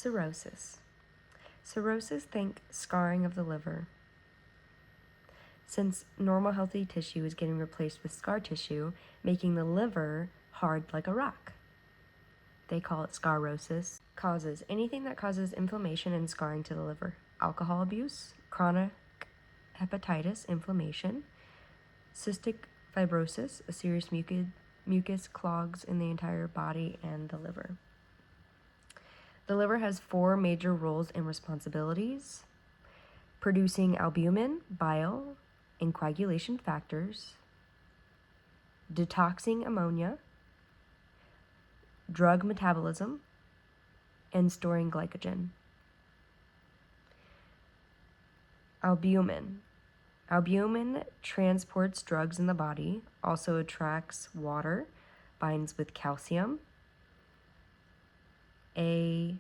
Cirrhosis. Cirrhosis, think scarring of the liver. Since normal healthy tissue is getting replaced with scar tissue, making the liver hard like a rock. They call it sclerosis. Causes: anything that causes inflammation and scarring to the liver. Alcohol abuse, chronic hepatitis, inflammation, cystic fibrosis, a serious mucus clogs in the entire body and the liver. The liver has 4 major roles and responsibilities: producing albumin, bile, and coagulation factors, detoxing ammonia, drug metabolism, and storing glycogen. Albumin. Albumin transports drugs in the body, also attracts water, binds with calcium. Albumin,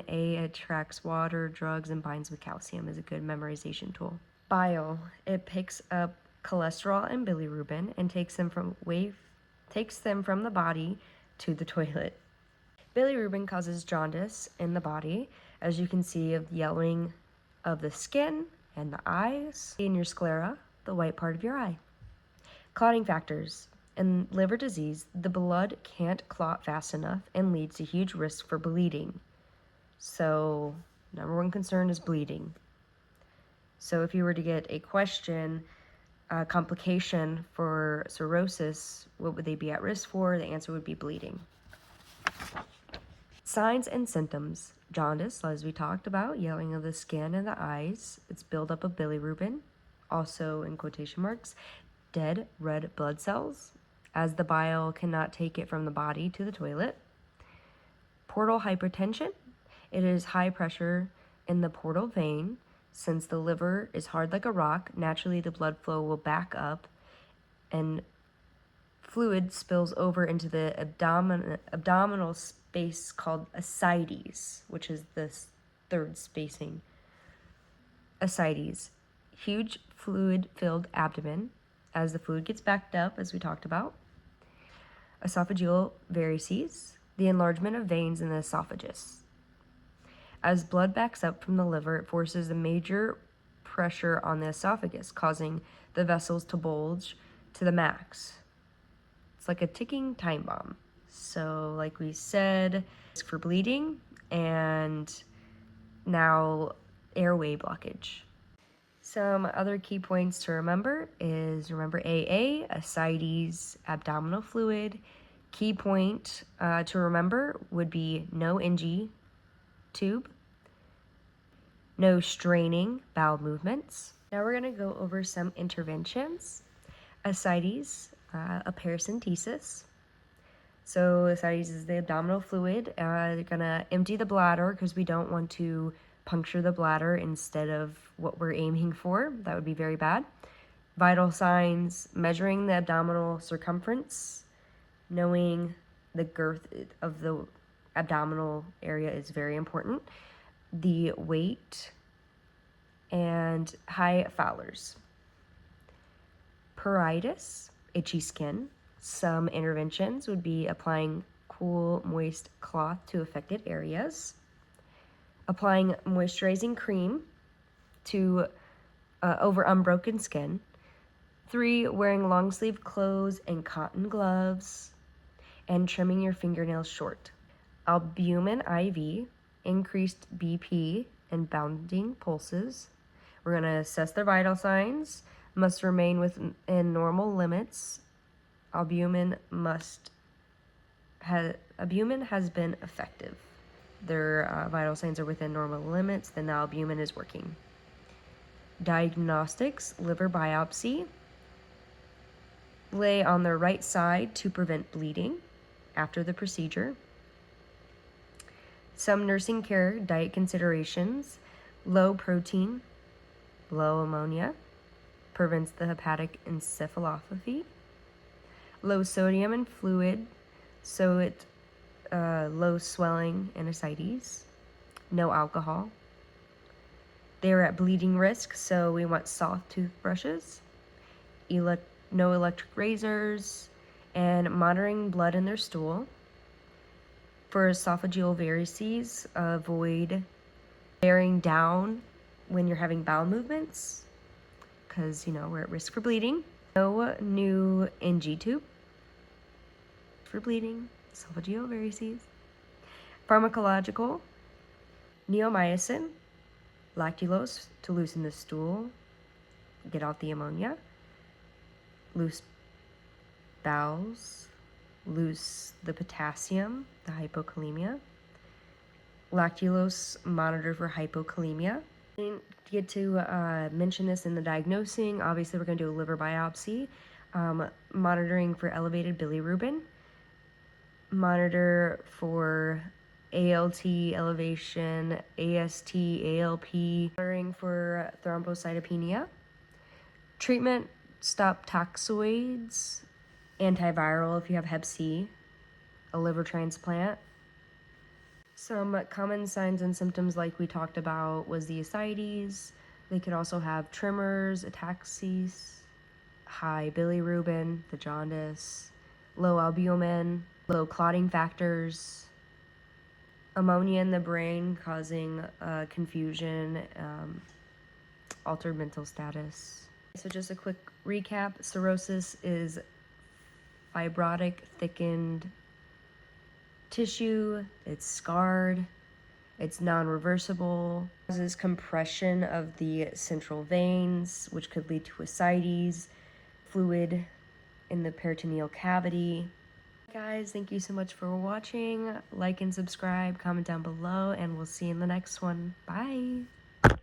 A attracts water, drugs, and binds with calcium is a good memorization tool. Bile. It picks up cholesterol and bilirubin and takes them from the body to the toilet. Bilirubin causes jaundice in the body, as you can see of the yellowing of the skin and the eyes. In your sclera, the white part of your eye. Clotting factors. In liver disease, the blood can't clot fast enough and leads to huge risk for bleeding. So, number one concern is bleeding. So if you were to get a question, complication for cirrhosis, what would they be at risk for? The answer would be bleeding. Signs and symptoms. Jaundice, as we talked about, yellowing of the skin and the eyes. It's buildup of bilirubin, also in quotation marks, dead red blood cells, as the bile cannot take it from the body to the toilet. Portal hypertension. It is high pressure in the portal vein. Since the liver is hard like a rock, naturally the blood flow will back up and fluid spills over into the abdominal space called ascites, which is the third spacing. Ascites, huge fluid-filled abdomen, as the fluid gets backed up, as we talked about. Esophageal varices, the enlargement of veins in the esophagus. As blood backs up from the liver, it forces a major pressure on the esophagus, causing the vessels to bulge to the max. It's like a ticking time bomb. So, like we said, risk for bleeding and now airway blockage. Some other key points to remember is AA, ascites, abdominal fluid. Key point to remember would be no NG tube, no straining bowel movements. Now we're going to go over some interventions. Ascites, a paracentesis. So ascites is the abdominal fluid. They're going to empty the bladder because we don't want to puncture the bladder instead of what we're aiming for. That would be very bad. Vital signs: measuring the abdominal circumference, knowing the girth of the abdominal area is very important. The weight and high Fowler's. Pruritus, itchy skin. Some interventions would be applying cool, moist cloth to affected areas, applying moisturizing cream to over unbroken skin. 3, wearing long sleeve clothes and cotton gloves, and trimming your fingernails short. Albumin IV, increased BP and bounding pulses. We're going to assess their vital signs, must remain within normal limits. Albumin has been effective. Their vital signs are within normal limits, then the albumin is working. Diagnostics: liver biopsy. Lay on the right side to prevent bleeding after the procedure. Some nursing care diet considerations: low protein, low ammonia, prevents the hepatic encephalopathy. Low sodium and fluid, so it low swelling and ascites. No alcohol. They are at bleeding risk, so we want soft toothbrushes. No electric razors, and monitoring blood in their stool. For esophageal varices, avoid bearing down when you're having bowel movements because, we're at risk for bleeding. No new NG tube for bleeding, esophageal varices. Pharmacological, neomycin, lactulose to loosen the stool, get out the ammonia, loose bowels, loose the potassium, the hypokalemia. Lactulose, monitor for hypokalemia. I didn't get to mention this in the diagnosing. Obviously, we're going to do a liver biopsy. Monitoring for elevated bilirubin. Monitor for ALT elevation, AST, ALP. Monitoring for thrombocytopenia. Treatment, stop toxoids. Antiviral if you have Hep C. A liver transplant. Some common signs and symptoms like we talked about was the ascites. They could also have tremors, ataxia, high bilirubin, the jaundice, low albumin, low clotting factors, ammonia in the brain causing confusion, altered mental status. So just a quick recap, cirrhosis is fibrotic, thickened tissue, it's scarred, it's non-reversible, causes compression of the central veins, which could lead to ascites, fluid in the peritoneal cavity. Guys, thank you so much for watching. Like and subscribe, comment down below, and we'll see you in the next one. Bye!